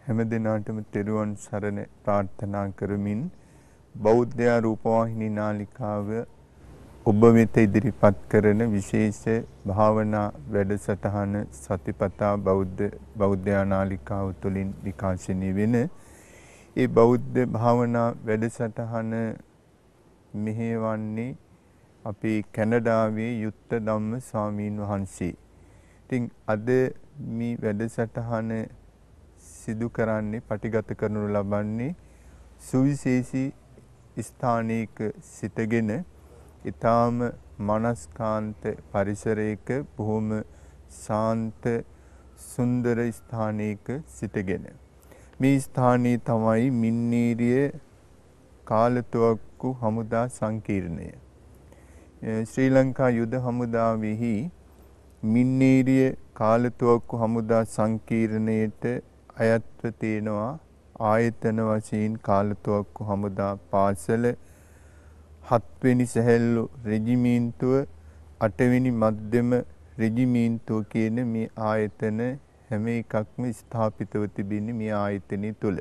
හැම දිනාටම තෙරුවන් සරණ ප්‍රාර්ථනා කරමින් බෞද්ධ රූපවාහිනී නාලිකාව ඔබ වෙත ඉදිරිපත් කරන විශේෂ භාවනා වැඩසටහන සතිපතා බෞද්ධ නාලිකාව තුළින් විකාශනය වෙන ඒ බෞද්ධ භාවනා වැඩසටහන මෙහෙවන්නේ අපේ කැනඩාවේ යුත්තදම්ම ස්වාමීන් වහන්සේ. ඉතින් අද මේ වැඩසටහන සිදු කරන්නේ පටිගත කරනු ලබන්නේ සුවිශේෂී ස්ථානයක සිටගෙන ඊටාම මනස්කාන්ත පරිසරයක බොහොම ශාන්ත සුන්දර ස්ථානයක සිටගෙන මේ ස්ථානයේ තමයි මින්නීරිය කාලතුවක්කු හමුදා සංකීර්ණය. ශ්‍රී ලංකා යුද හමුදාවෙහි මින්නීරිය කාලතුවක්කු හමුදා සංකීර්ණයට අයත්ව තියෙනවා ආයතන වශයෙන් කාලතුවක්කු හමුදා පාසල 7 වෙනි සැහැල්ලු රෙජිමෙන්තුව 8 වෙනි මධ්‍යම රෙජිමෙන්තුව කියන මේ ආයතන හැම එකක්ම ස්ථාපිතව තිබෙන්නේ මේ ආයතනය තුල.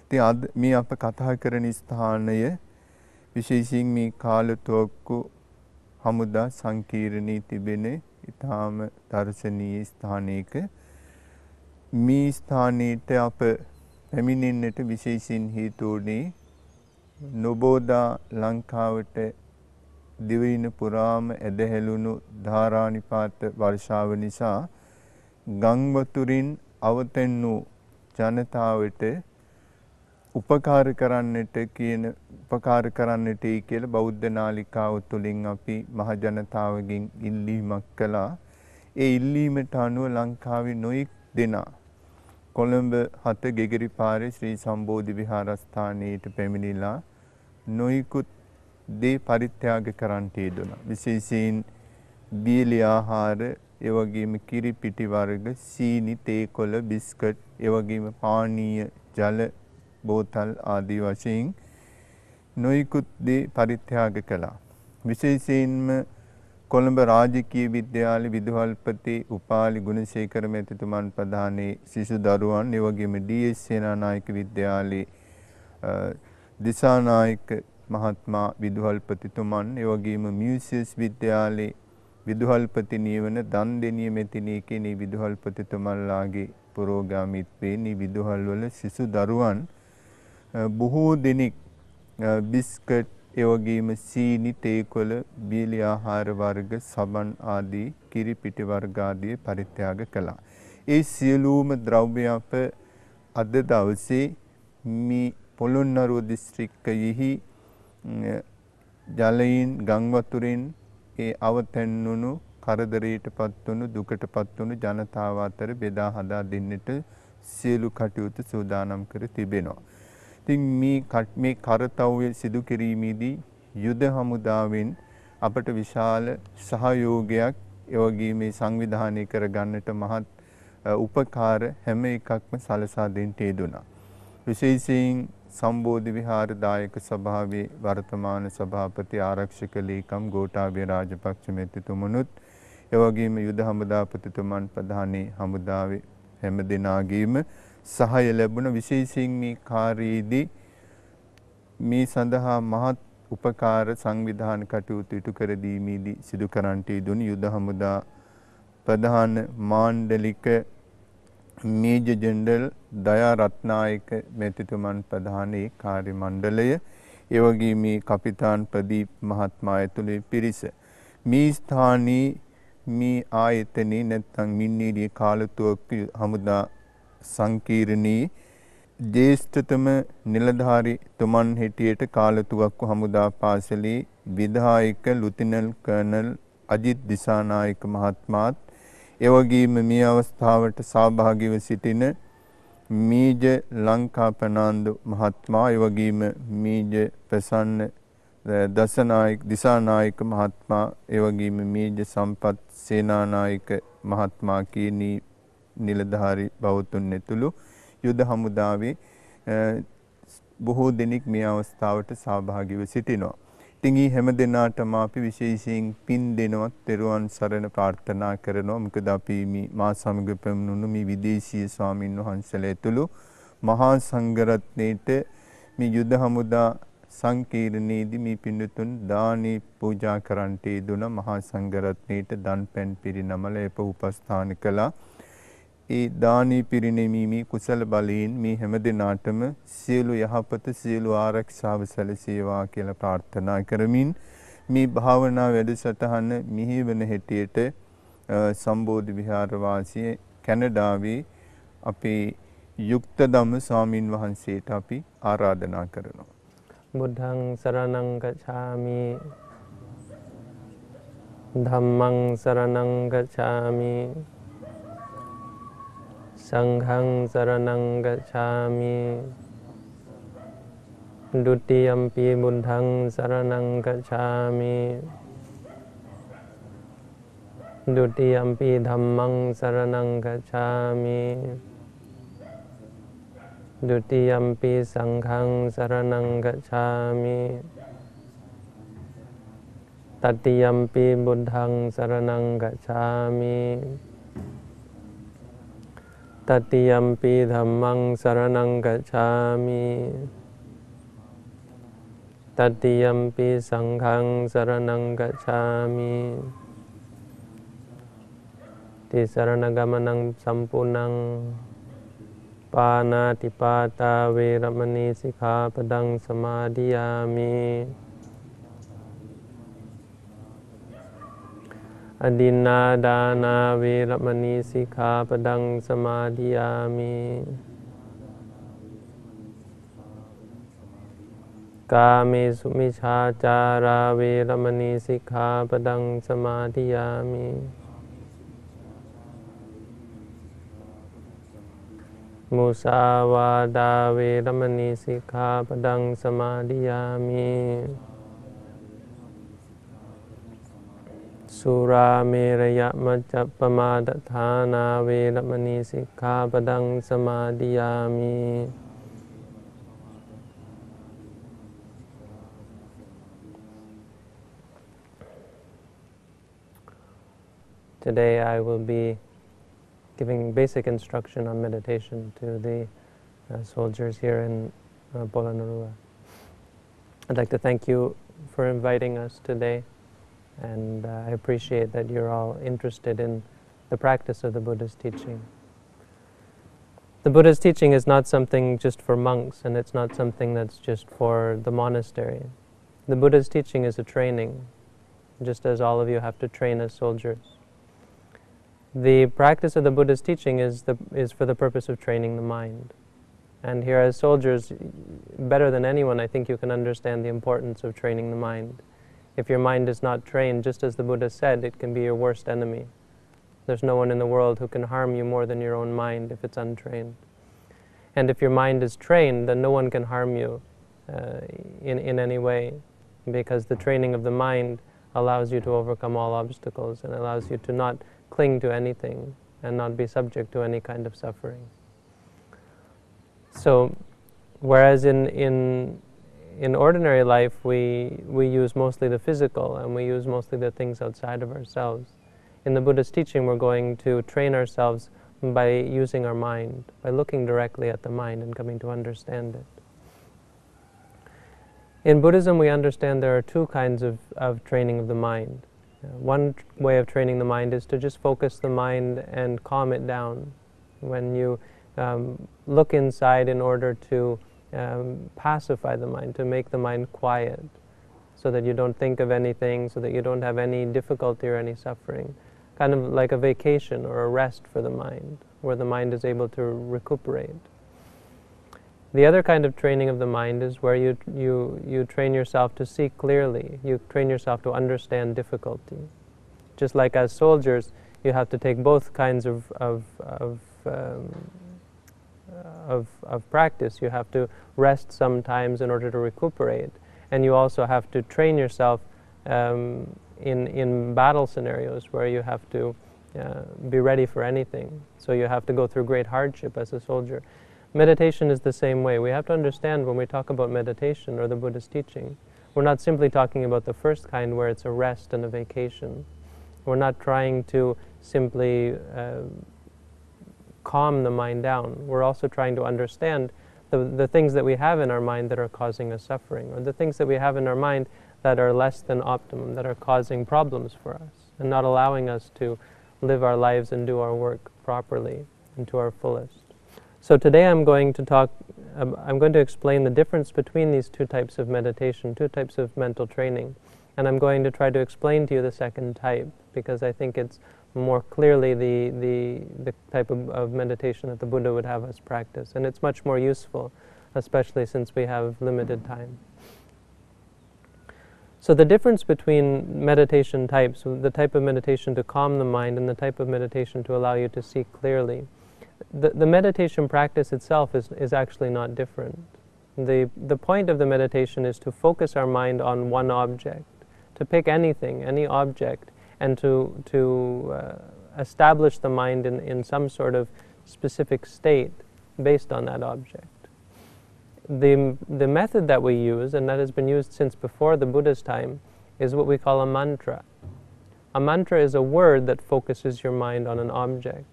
ඉතින් අද මේ අප කතා කරන ස්ථානය විශේෂයෙන් මේ කාලතුවක්කු හමුදා සංකීර්ණයේ තිබෙන ඊටාම දර්ශනීය ස්ථානයක මේ ස්ථානයට අප පැමිණෙන්නට විශේෂයෙන් හේතු වුණේ නොබෝදා ලංකාවට දිවයින පුරාම ඇදහැළුණු ධාරානිපාත වර්ෂාව නිසා ගම් වතුරින් අවතැන් වූ ජනතාවට උපකාර කරන්නට කියලා බෞද්ධ නාලිකාව තුළින් අපි මහ ජනතාවගෙන් ඉල්ලීමක් කළා. ඒ ඉල්ලීමට අනුව ලංකාවේ නොයෙක් දෙනා කොළඹ 7 ගෙගිරි පාරේ ශ්‍රී සම්බෝධි විහාරස්ථානයට පැමිණිලා නොයෙකුත් දේ පරිත්‍යාග කරන්නට යෙදුණා. විශේෂයෙන් බීලි ආහාර, ඒ වගේම කිරි පිටි වර්ග, සීනි, තේකොළ, බිස්කට්, ඒ වගේම පානීය ජල බෝතල් ආදී වශයෙන් නොයෙකුත් දේ පරිත්‍යාග කළා. විශේෂයෙන්ම කොළඹ රාජකීය විද්‍යාලයේ විදුහල්පති උපාලි ගුණසේකර මැතිතුමන් ප්‍රධානී සිසු දරුවන්, ඒ වගේම ඩී.එස්. සේනානායක විද්‍යාලයේ දිසානායක මහත්මයා විදුහල්පතිතුමන්, ඒ වගේම මියුසියස් විද්‍යාලයේ විදුහල්පති නියවන දන්දෙනිය මෙතිණී කියන විදුහල්පතිතුමන්ලාගේ පුරෝගාමීත්වයෙන් මේ විදුහල්වල සිසු දරුවන් බොහෝ දෙනෙක් බිස්කට්, ඒ වගේම සීනි, තේකොළ, බීලි ආහාර වර්ග, සබන් ආදී කිරි පිටි වර්ග ආදී පරිත්‍යාග කළා. ඒ සියලුම ද්‍රව්‍ය අප අද දවසේ මේ පොළොන්නරුව දිස්ත්‍රික්කයෙහි ජලයෙන් ගම් වතුරෙන් ඒ අවතැන්වුණු කරදරයටපත් වුණු දුකටපත් වුණු ජනතාව අතර බෙදා හදා දෙන්නට සියලු කටයුතු සූදානම් කර තිබෙනවා. ඉතින් මේ කරතව්‍ය සිදු කිරීමේදී යුද හමුදාවෙන් අපට විශාල සහයෝගයක්, ඒ වගේම මේ සංවිධානය කර ගන්නට මහත් උපකාර හැම එකක්ම සලසා දෙන්න යෙදුණා. විශේෂයෙන් සම්බෝධි විහාර දායක සභාවේ වර්තමාන සභාපති ආරක්ෂක ලේකම් ගෝඨාභය රාජපක්ෂ මැතිතුමනුත්, ඒ වගේම යුද හමුදාපතිතුමන් ප්‍රධානී හමුදාවේ හැම දෙනාගේම සහාය ලැබුණ. විශේෂයෙන් මේ කාර්යයේදී මේ සඳහා මහත් උපකාර සංවිධාන කටයුතු ඉටු කර දීමේදී සිදු කරන්නට යෙදුණු යුද හමුදා ප්‍රධාන මාණ්ඩලික මේජර් ජෙනරල් දයා රත්නායක මැතිතුමන් ප්‍රධානී කාර්ය මණ්ඩලය, ඒ වගේම මේ කපිතාන් ප්‍රදීප් මහත්මයා ඇතුළු පිරිස මේ ස්ථානයේ මේ ආයතනයේ නැත්නම් මින්නීරිය කාලතුවක්කු හමුදා සංකීර්ණී ජ්‍යෙෂ්ඨතම නිලධාරී තුමන් හිටියට කාලතුවක්කු හමුදා පාසලේ විධායක ලුතිනන්ට් කර්නල් අජිත් දිසානායක මහත්මයාත්, ඒ වගේම මේ අවස්ථාවට සහභාගීව සිටින මේජර් ලංකා ප්‍රනාන්දු මහත්මයා, ඒ වගේම මේජර් ප්‍රසන්න දිසානායක මහත්මයා, ඒ වගේම මේජර් සම්පත් සේනානායක මහත්මයා කියන නිලධාරී බෞතුන් ඇතුළු යුද හමුදාවේ බොහෝ දෙනෙක් මේ අවස්ථාවට සහභාගීව සිටිනවා. තිඟි හැම දිනාටම අපි විශේෂයෙන් පින් දෙනවත් තෙරුවන් සරණ ප්‍රාර්ථනා කරනවා. මොකද අපි මා සමග පැමිණුණු මේ විදේශීය ස්වාමින් වහන්සේලා ඇතුළු මහා සංඝරත්නයේට මේ යුද හමුදා සංකීර්ණයේදී මේ පින්තුන් දානි පූජා කරන්නට යෙදුණ මහා සංඝරත්නයේට දන් පැන් පිරිනමල එප උපස්ථාන කළා. ඒ දානි පිරිනැමීමේ කුසල බලයෙන් මේ හැම දිනාටම සියලු යහපත සියලු ආරක්ෂාව සැලසේවා කියලා ප්‍රාර්ථනා කරමින් මේ භාවනා වැඩසටහන මිහිවන හැටියට සම්බෝධි විහාර වාසී කැනඩාවේ අපේ යුක්තධම්ම ස්වාමින් වහන්සේට අපි ආරාධනා කරනවා. බුද්ධං සරණං ගච්ඡාමි ධම්මං සරණං ගච්ඡාමි සංඝං සරණං ගච්ඡාමි ဒုတိယံ පි බුද්ධං සරණං ගච්ඡාමි ဒုတိယံ පි ධම්මං සරණං ගච්ඡාමි ဒုတိယံ පි සංඝං සරණං ගච්ඡාමි တတိယံ පි බුද්ධං සරණං ගච්ඡාමි Tatiyampi dhammang saranang gacchami Tatiyampi sanghang saranang gacchami Tisaranagamanang sampunang Panatipata veramani sikkhapadang samadhiyami Adinadana veramani sikkhapadang samadhiyami Kamesu micchācāra veramani sikkhapadang samadhiyami Musāvādā veramani sikkhapadang samadhiyami Sura meraya majjapamadatthana veramani sikkhapadang samadhiyami Today I will be giving basic instruction on meditation to the soldiers here in Polanarua. I'd like to thank you for inviting us today. And I appreciate that you're all interested in the practice of the Buddha's teaching. The Buddha's teaching is not something just for monks, and it's not something that's just for the monastery. The Buddha's teaching is a training, just as all of you have to train as soldiers. The practice of the Buddha's teaching is for the purpose of training the mind. And here as soldiers, better than anyone, I think you can understand the importance of training the mind. If your mind is not trained, just as the Buddha said, it can be your worst enemy. There's no one in the world who can harm you more than your own mind if it's untrained. And if your mind is trained, then no one can harm you in any way, because the training of the mind allows you to overcome all obstacles and allows you to not cling to anything and not be subject to any kind of suffering. So, whereas in ordinary life, we use mostly the physical and we use mostly the things outside of ourselves. In the Buddha's teaching, we're going to train ourselves by using our mind, by looking directly at the mind and coming to understand it. In Buddhism, we understand there are two kinds of training of the mind. One way of training the mind is to just focus the mind and calm it down. When you look inside in order to pacify the mind, to make the mind quiet, so that you don't think of anything, so that you don't have any difficulty or any suffering. Kind of like a vacation or a rest for the mind, where the mind is able to recuperate. The other kind of training of the mind is where you train yourself to see clearly. You train yourself to understand difficulty. Just like as soldiers, you have to take both kinds of practice. You have to rest sometimes in order to recuperate, and you also have to train yourself in battle scenarios where you have to be ready for anything. So you have to go through great hardship as a soldier. Meditation is the same way. We have to understand when we talk about meditation or the Buddha's teaching, we're not simply talking about the first kind where it's a rest and a vacation. We're not trying to simply calm the mind down. We're also trying to understand the things that we have in our mind that are causing us suffering, or the things that we have in our mind that are less than optimum, that are causing problems for us, and not allowing us to live our lives and do our work properly and to our fullest. So today I'm going to explain the difference between these two types of meditation, two types of mental training. And I'm going to try to explain to you the second type, because I think it's more clearly the type of meditation that the Buddha would have us practice. And it's much more useful, especially since we have limited time. So the difference between meditation types, the type of meditation to calm the mind and the type of meditation to allow you to see clearly, the meditation practice itself is actually not different. The point of the meditation is to focus our mind on one object, to pick anything, any object, and to establish the mind in some sort of specific state based on that object. The method that we use, and that has been used since before the Buddha's time, is what we call a mantra. A mantra is a word that focuses your mind on an object.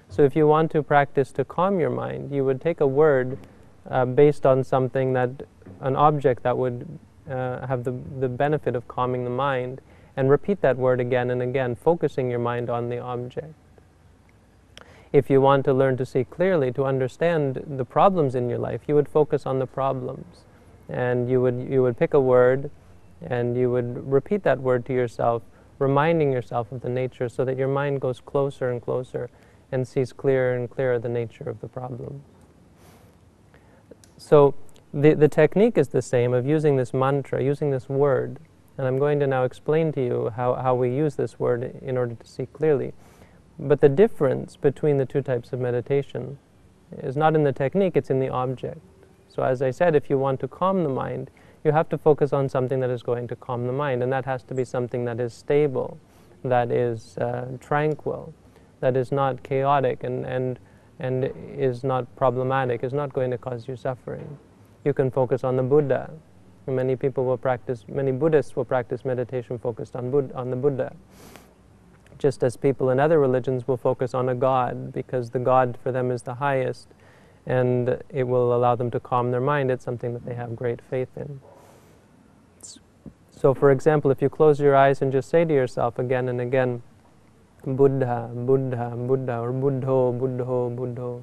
So if you want to practice to calm your mind, you would take a word based on something an object that would have the benefit of calming the mind, and repeat that word again and again, focusing your mind on the object. If you want to learn to see clearly, to understand the problems in your life, you would focus on the problems. And you would pick a word, and you would repeat that word to yourself, reminding yourself of the nature, so that your mind goes closer and closer and sees clearer and clearer the nature of the problem. So the technique is the same of using this mantra, using this word. And I'm going to now explain to you how we use this word in order to see clearly. But the difference between the two types of meditation is not in the technique, it's in the object. So as I said, if you want to calm the mind, you have to focus on something that is going to calm the mind, and that has to be something that is stable, that is tranquil, that is not chaotic and is not problematic, is not going to cause you suffering. You can focus on the Buddha. Many Buddhists will practice meditation focused on the Buddha. Just as people in other religions will focus on a God, because the God for them is the highest, and it will allow them to calm their mind. It's something that they have great faith in. So for example, if you close your eyes and just say to yourself again and again, Buddha, Buddha, Buddha, or Buddho, Buddho, Buddho.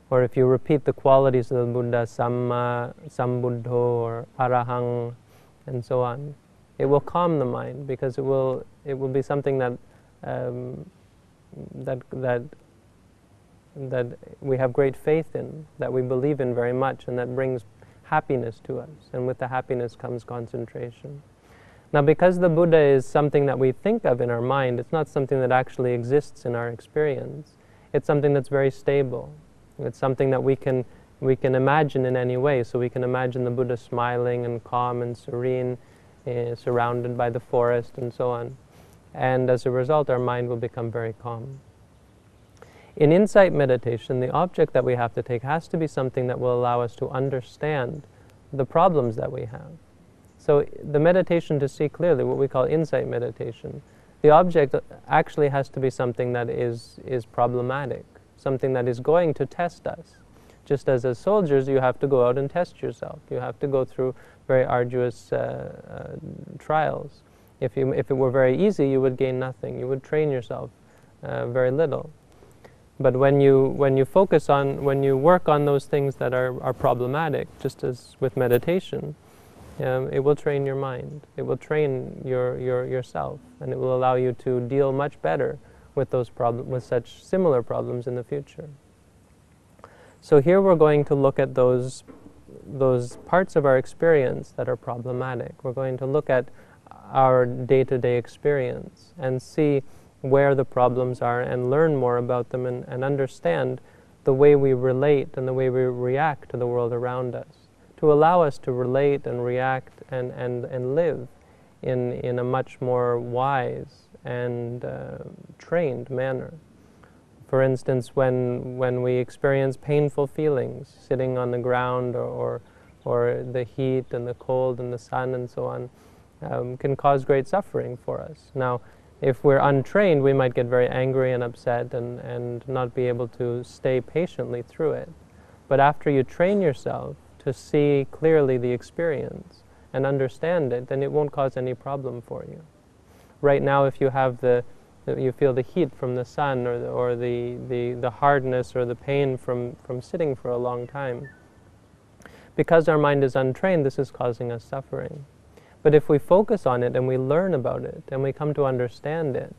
Or if you repeat the qualities of the Buddha, Samma, Sambuddho, or Arahang, and so on, it will calm the mind, because it will be something that we have great faith in, that we believe in very much, and that brings happiness to us. And with the happiness comes concentration. Now, because the Buddha is something that we think of in our mind, it's not something that actually exists in our experience. It's something that's very stable. It's something that we can imagine in any way. So we can imagine the Buddha smiling and calm and serene, surrounded by the forest and so on. And as a result, our mind will become very calm. In insight meditation, the object that we have to take has to be something that will allow us to understand the problems that we have. So the meditation to see clearly, what we call insight meditation, the object actually has to be something that is problematic, something that is going to test us. Just as soldiers, you have to go out and test yourself. You have to go through very arduous trials. If it were very easy, you would gain nothing. You would train yourself very little. But when you focus on, when you work on those things that are problematic, just as with meditation, it will train your mind. It will train yourself, and it will allow you to deal much better with with such similar problems in the future. So here we're going to look at those parts of our experience that are problematic. We're going to look at our day-to-day experience and see where the problems are and learn more about them and understand the way we relate and the way we react to the world around us, to allow us to relate and react and live in a much more wise and trained manner. For instance, when we experience painful feelings, sitting on the ground or or the heat and the cold and the sun and so on, can cause great suffering for us. Now, if we're untrained, we might get very angry and upset and not be able to stay patiently through it. But after you train yourself to see clearly the experience and understand it, then it won't cause any problem for you. Right now, if you have you feel the heat from the sun, or the hardness or the pain from sitting for a long time, because our mind is untrained, this is causing us suffering. But if we focus on it and we learn about it and we come to understand it,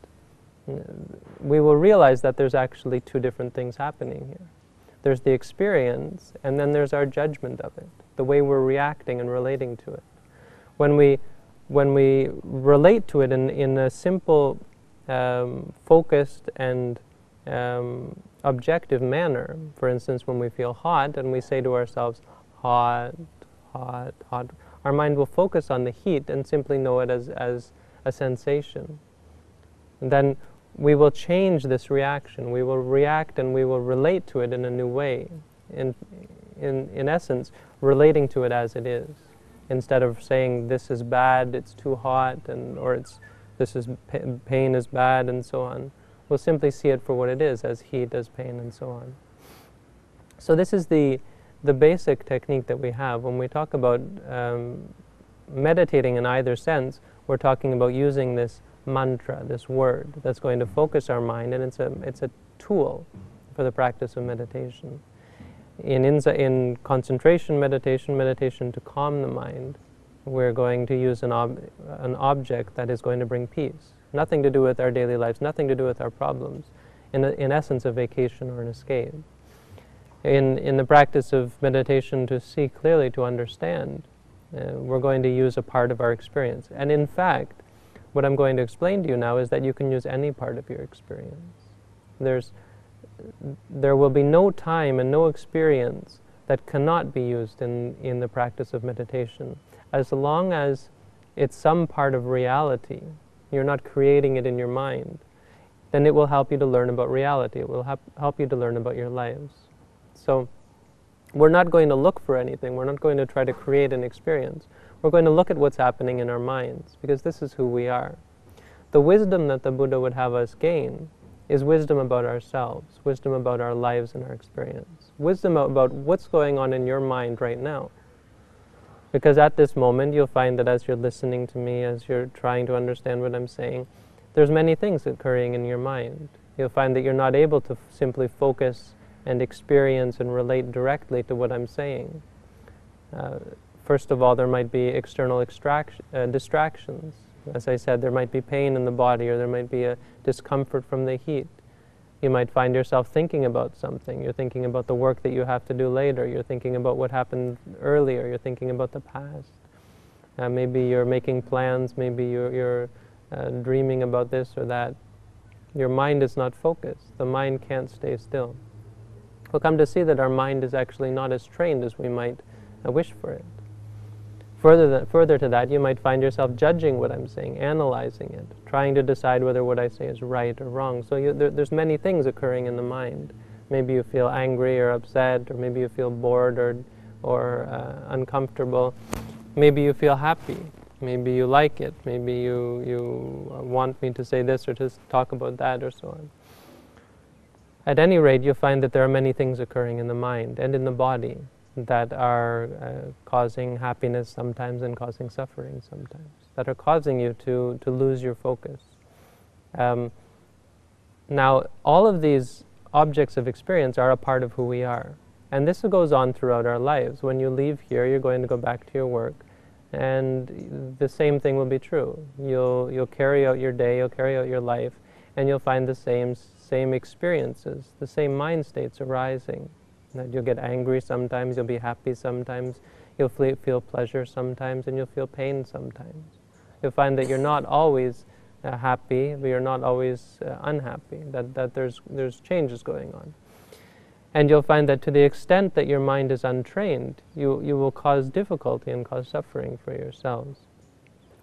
we will realize that there's actually two different things happening here. There's the experience, and then there's our judgment of it, the way we're reacting and relating to it. When we relate to it in a simple, focused and objective manner, for instance, when we feel hot and we say to ourselves, hot, hot, hot, our mind will focus on the heat and simply know it as a sensation. And then we will change this reaction. We will react and we will relate to it in a new way. In essence, relating to it as it is. Instead of saying, this is bad, it's too hot, or pain is bad, and so on. We'll simply see it for what it is, as heat, as pain, and so on. So this is the basic technique that we have. When we talk about meditating in either sense, we're talking about using this mantra, this word, that's going to focus our mind, and it's a tool for the practice of meditation. In concentration meditation to calm the mind, we're going to use an object that is going to bring peace. Nothing to do with our daily lives, nothing to do with our problems. In essence, a vacation or an escape. In the practice of meditation to see clearly, to understand, we're going to use a part of our experience. And in fact, what I'm going to explain to you now is that you can use any part of your experience. There will be no time and no experience that cannot be used in the practice of meditation, as long as it's some part of reality. You're not creating it in your mind. Then it will help you to learn about reality. It will help you to learn about your lives. So we're not going to look for anything. We're not going to try to create an experience. We're going to look at what's happening in our minds, because this is who we are. The wisdom that the Buddha would have us gain is wisdom about ourselves, wisdom about our lives and our experience, wisdom about what's going on in your mind right now. Because at this moment, you'll find that as you're listening to me, as you're trying to understand what I'm saying, there's many things occurring in your mind. You'll find that you're not able to simply focus and experience and relate directly to what I'm saying. First of all, there might be external distractions. As I said, there might be pain in the body, or there might be a discomfort from the heat. You might find yourself thinking about something. You're thinking about the work that you have to do later. You're thinking about what happened earlier. You're thinking about the past. Maybe you're making plans. Maybe you're dreaming about this or that. Your mind is not focused. The mind can't stay still. We'll come to see that our mind is actually not as trained as we might wish for it. Further to that, you might find yourself judging what I'm saying, analyzing it, trying to decide whether what I say is right or wrong. So there's many things occurring in the mind. Maybe you feel angry or upset, or maybe you feel bored or uncomfortable. Maybe you feel happy. Maybe you like it. Maybe you want me to say this or to talk about that, or so on. At any rate, you'll find that there are many things occurring in the mind and in the body that are causing happiness sometimes and causing suffering sometimes, that are causing you to lose your focus. Now, all of these objects of experience are a part of who we are. And this goes on throughout our lives. When you leave here, you're going to go back to your work, and the same thing will be true. You'll carry out your day, you'll carry out your life, and you'll find the same experiences, the same mind states arising. That you'll get angry sometimes, you'll be happy sometimes, you'll feel pleasure sometimes, and you'll feel pain sometimes. You'll find that you're not always happy, but you're not always unhappy, that there's changes going on. And you'll find that to the extent that your mind is untrained, you will cause difficulty and cause suffering for yourselves.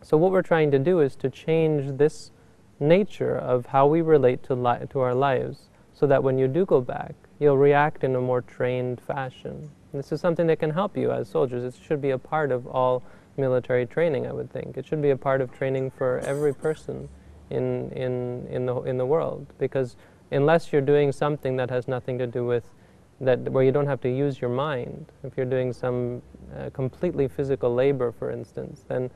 So what we're trying to do is to change this nature of how we relate to our lives, so that when you do go back, you'll react in a more trained fashion. This is something that can help you as soldiers. It should be a part of all military training, I would think. It should be a part of training for every person in the world, because unless you're doing something that has nothing to do with that, where you don't have to use your mind, if you're doing some completely physical labor, for instance, then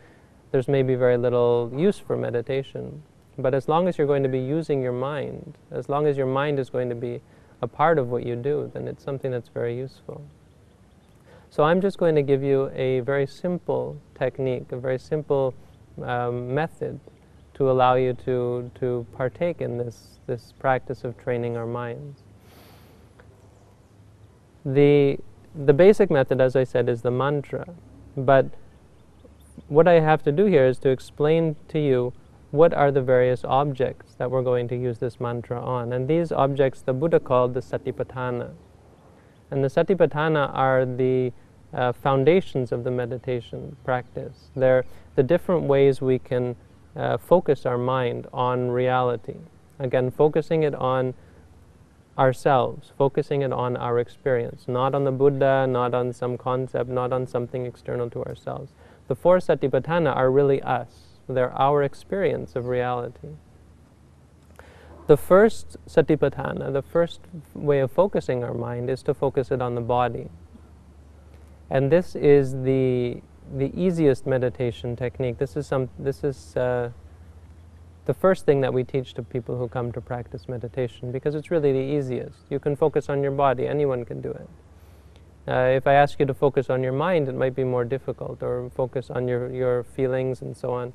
there's maybe very little use for meditation. But as long as you're going to be using your mind, as long as your mind is going to be a part of what you do, then it's something that's very useful. So I'm just going to give you a very simple technique, a very simple method to allow you to partake in this practice of training our minds. The basic method, as I said, is the mantra. But what I have to do here is to explain to you what are the various objects that we're going to use this mantra on. And these objects the Buddha called the satipatthana. And the satipatthana are the foundations of the meditation practice. They're the different ways we can focus our mind on reality. Again, focusing it on ourselves, focusing it on our experience, not on the Buddha, not on some concept, not on something external to ourselves. The four satipatthana are really us. They're our experience of reality. The first satipatthana, the first way of focusing our mind, is to focus it on the body. And this is the easiest meditation technique. This is the first thing that we teach to people who come to practice meditation, because it's really the easiest. You can focus on your body. Anyone can do it. If I ask you to focus on your mind, it might be more difficult, or focus on your feelings and so on.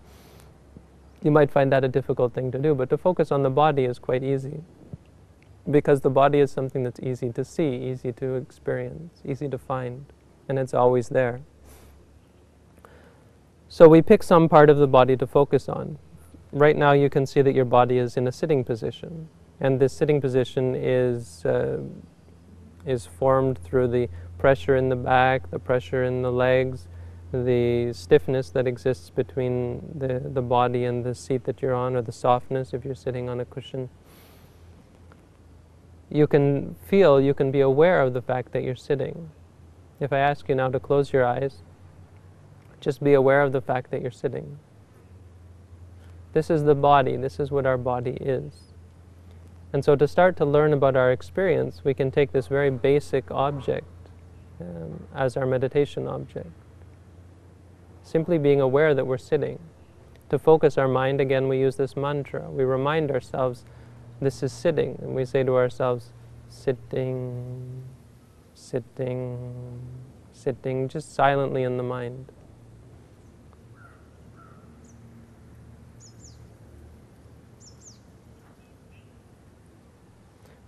You might find that a difficult thing to do, but to focus on the body is quite easy, because the body is something that's easy to see, easy to experience, easy to find, and it's always there. So we pick some part of the body to focus on. Right now you can see that your body is in a sitting position, and this sitting position is formed through the pressure in the back, the pressure in the legs, the stiffness that exists between the body and the seat that you're on, or the softness if you're sitting on a cushion. You can feel, you can be aware of the fact that you're sitting. If I ask you now to close your eyes, just be aware of the fact that you're sitting. This is the body, this is what our body is. And so to start to learn about our experience, we can take this very basic object as our meditation object. Simply being aware that we're sitting. To focus our mind, again, we use this mantra. We remind ourselves, this is sitting. And we say to ourselves, sitting, sitting, sitting, just silently in the mind.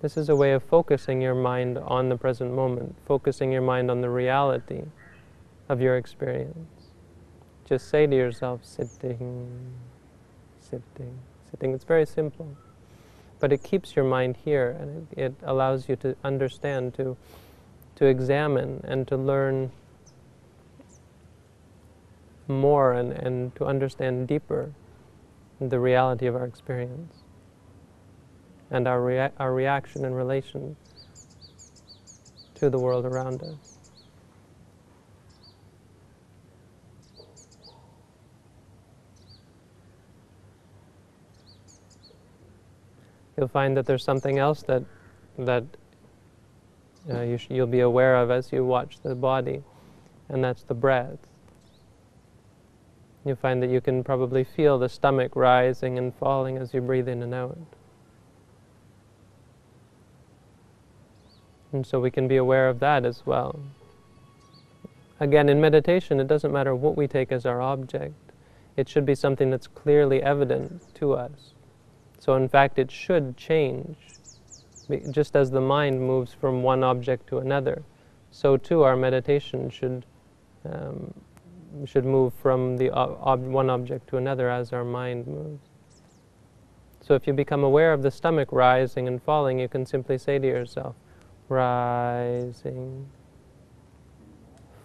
This is a way of focusing your mind on the present moment, focusing your mind on the reality of your experience. Just say to yourself, sitting, sitting, sitting. It's very simple, but it keeps your mind here, and it allows you to understand, to examine, and to learn more, and to understand deeper the reality of our experience and our reaction in relation to the world around us. You'll find that there's something else that you'll be aware of as you watch the body, and that's the breath. You'll find that you can probably feel the stomach rising and falling as you breathe in and out. And so we can be aware of that as well. Again, in meditation, it doesn't matter what we take as our object. It should be something that's clearly evident to us. So in fact, it should change. Just as the mind moves from one object to another, so too our meditation should move from the one object to another as our mind moves. So if you become aware of the stomach rising and falling, you can simply say to yourself, rising,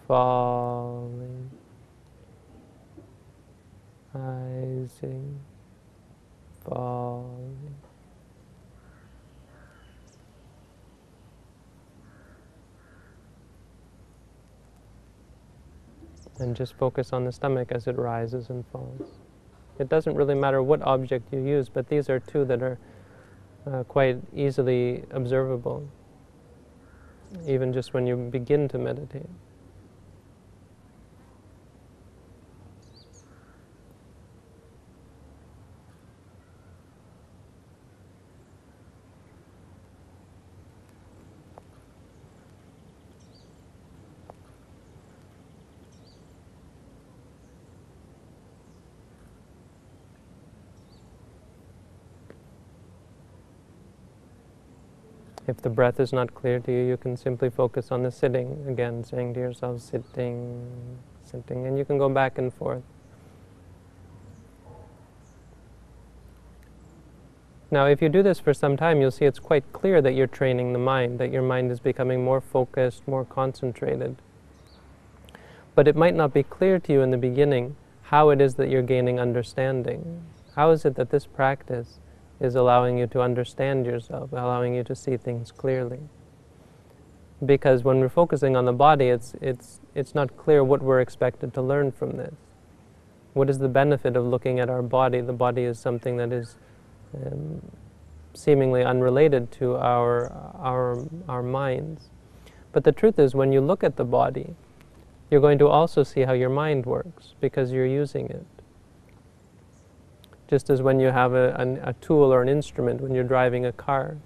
falling, rising, falling. And just focus on the stomach as it rises and falls. It doesn't really matter what object you use, but these are two that are quite easily observable, even just when you begin to meditate. If the breath is not clear to you, you can simply focus on the sitting, again, saying to yourself, sitting, sitting, and you can go back and forth. Now, if you do this for some time, you'll see it's quite clear that you're training the mind, that your mind is becoming more focused, more concentrated. But it might not be clear to you in the beginning how it is that you're gaining understanding. How is it that this practice is allowing you to understand yourself, allowing you to see things clearly? Because when we're focusing on the body, it's not clear what we're expected to learn from this. What is the benefit of looking at our body? The body is something that is seemingly unrelated to our minds. But the truth is, when you look at the body, you're going to also see how your mind works, because you're using it. Just as when you have a tool or an instrument, when you're driving a car,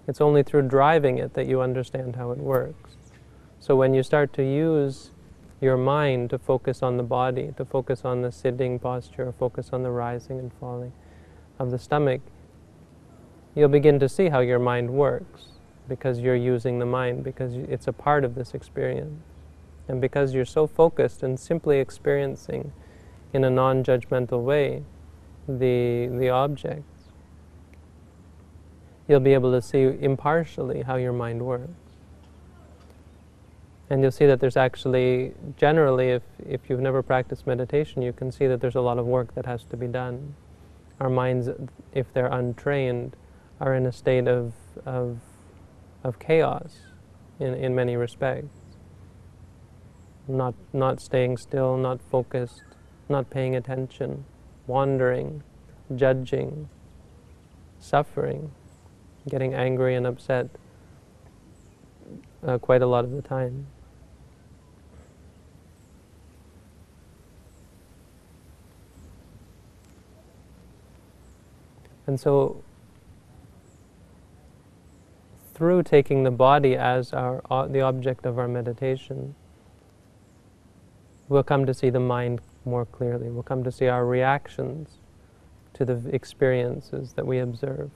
it's only through driving it that you understand how it works. So when you start to use your mind to focus on the body, to focus on the sitting posture, or focus on the rising and falling of the stomach, you'll begin to see how your mind works, because you're using the mind, because it's a part of this experience. And because you're so focused and simply experiencing in a non-judgmental way the objects, you'll be able to see impartially how your mind works. And you'll see that there's actually, generally, if you've never practiced meditation, you can see that there's a lot of work that has to be done. Our minds, if they're untrained, are in a state of chaos in many respects. Not staying still, not focused, not paying attention, wandering, judging, suffering, getting angry and upset quite a lot of the time. And so, through taking the body as the object of our meditation, we'll come to see the mind more clearly. We'll come to see our reactions to the experiences that we observe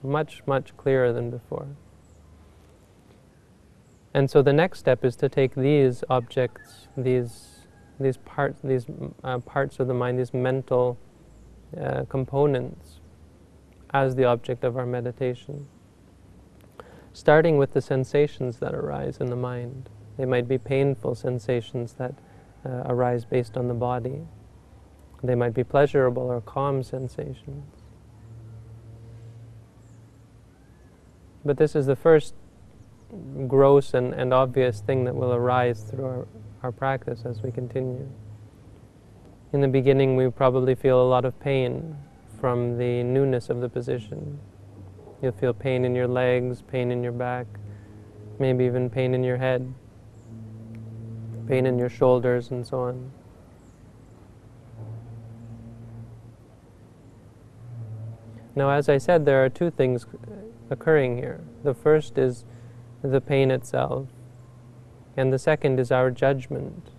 much, much clearer than before. And so the next step is to take these objects, these parts of the mind, these mental components, as the object of our meditation. Starting with the sensations that arise in the mind. They might be painful sensations that arise based on the body. They might be pleasurable or calm sensations. But this is the first gross and obvious thing that will arise through our practice as we continue. In the beginning, we probably feel a lot of pain from the newness of the position. You'll feel pain in your legs, pain in your back, maybe even pain in your head, pain in your shoulders, and so on. Now, as I said, there are two things occurring here. The first is the pain itself, and the second is our judgment,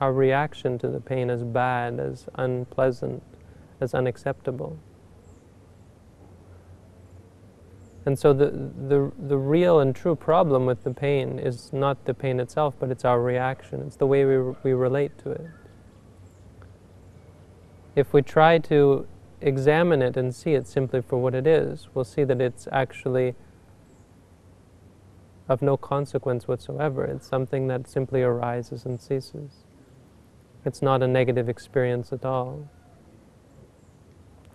our reaction to the pain as bad, as unpleasant, as unacceptable. And so the real and true problem with the pain is not the pain itself, but it's our reaction. It's the way we relate to it. If we try to examine it and see it simply for what it is, we'll see that it's actually of no consequence whatsoever. It's something that simply arises and ceases. It's not a negative experience at all.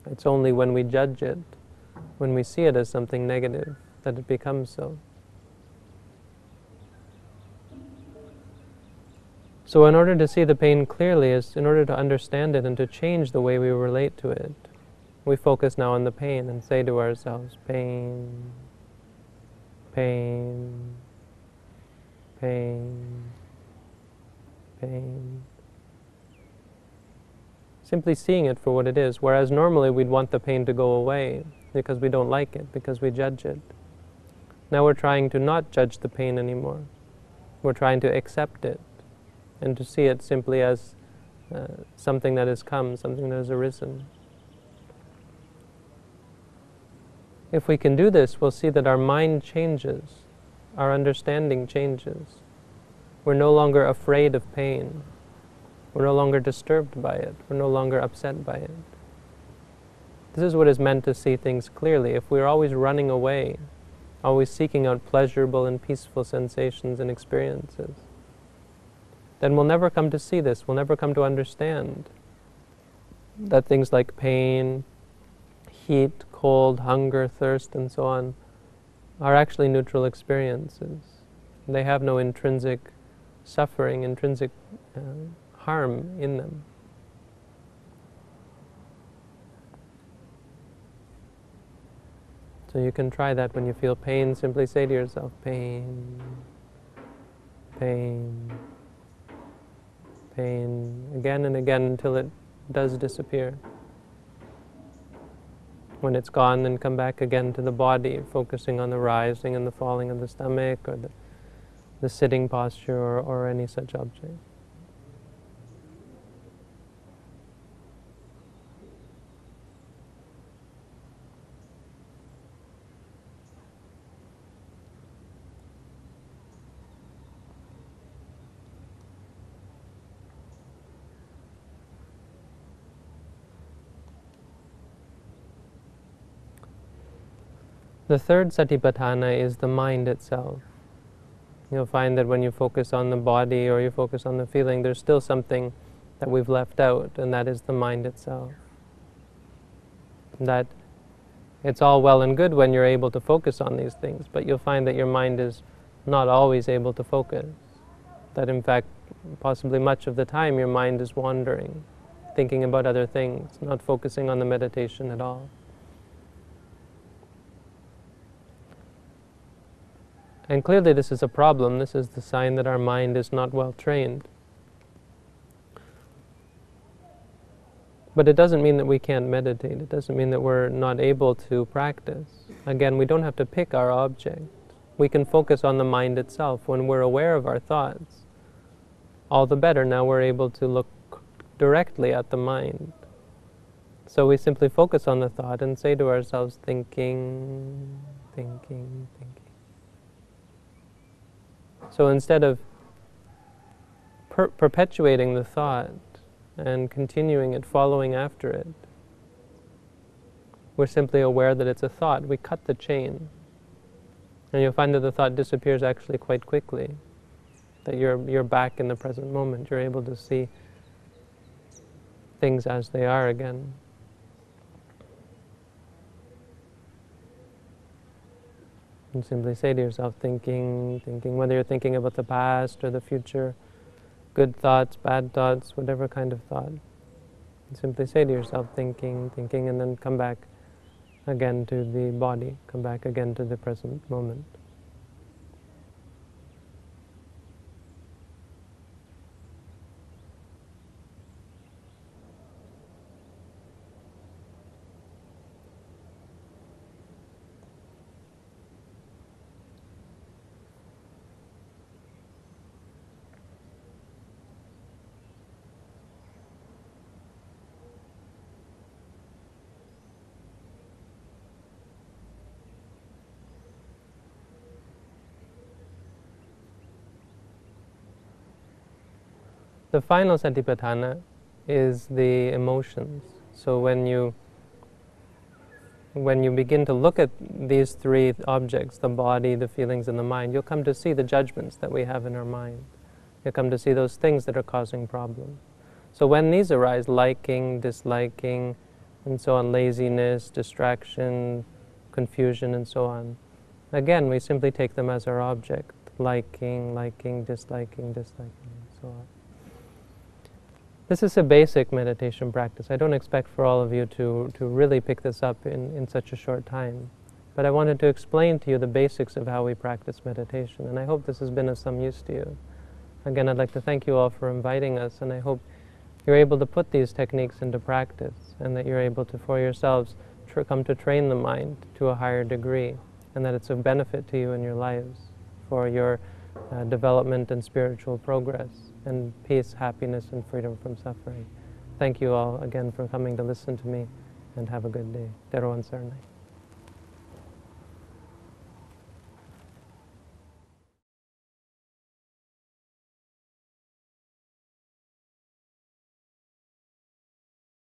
It's only when we judge it, when we see it as something negative, that it becomes so. So in order to see the pain clearly, in order to understand it and to change the way we relate to it, we focus now on the pain and say to ourselves, pain, pain, pain, pain. Simply seeing it for what it is, whereas normally we'd want the pain to go away because we don't like it, because we judge it. Now we're trying to not judge the pain anymore. We're trying to accept it and to see it simply as something that has come, something that has arisen. If we can do this, we'll see that our mind changes, our understanding changes. We're no longer afraid of pain. We're no longer disturbed by it. We're no longer upset by it. This is what is meant to see things clearly. If we're always running away, always seeking out pleasurable and peaceful sensations and experiences, then we'll never come to see this. We'll never come to understand that things like pain, heat, cold, hunger, thirst, and so on are actually neutral experiences. They have no intrinsic suffering, intrinsic harm in them. So you can try that when you feel pain. Simply say to yourself, pain, pain, pain, again and again until it does disappear. When it's gone, then come back again to the body, focusing on the rising and the falling of the stomach, or the sitting posture, or any such object. The third satipatthana is the mind itself. You'll find that when you focus on the body or you focus on the feeling, there's still something that we've left out, and that is the mind itself. That it's all well and good when you're able to focus on these things, but you'll find that your mind is not always able to focus. That in fact, possibly much of the time your mind is wandering, thinking about other things, not focusing on the meditation at all. And clearly this is a problem. This is the sign that our mind is not well trained. But it doesn't mean that we can't meditate. It doesn't mean that we're not able to practice. Again, we don't have to pick our object. We can focus on the mind itself. When we're aware of our thoughts, all the better. Now we're able to look directly at the mind. So we simply focus on the thought and say to ourselves, thinking, thinking, thinking. So instead of perpetuating the thought and continuing it, following after it, we're simply aware that it's a thought. We cut the chain. And you'll find that the thought disappears actually quite quickly. That you're back in the present moment. You're able to see things as they are again. And simply say to yourself, thinking, thinking, whether you're thinking about the past or the future, good thoughts, bad thoughts, whatever kind of thought. And simply say to yourself, thinking, thinking, and then come back again to the body, come back again to the present moment. The final satipatthana is the emotions. So when you begin to look at these three objects, the body, the feelings, and the mind, you'll come to see the judgments that we have in our mind. You'll come to see those things that are causing problems. So when these arise, liking, disliking, and so on, laziness, distraction, confusion, and so on, again, we simply take them as our object. Liking, liking, disliking, disliking, and so on. This is a basic meditation practice. I don't expect for all of you to really pick this up in such a short time. But I wanted to explain to you the basics of how we practice meditation, and I hope this has been of some use to you. Again, I'd like to thank you all for inviting us, and I hope you're able to put these techniques into practice, and that you're able to, for yourselves, come to train the mind to a higher degree, and that it's of benefit to you in your lives, for your development and spiritual progress, and peace, happiness, and freedom from suffering. Thank you all again for coming to listen to me, and have a good day. Teruvan Saranai.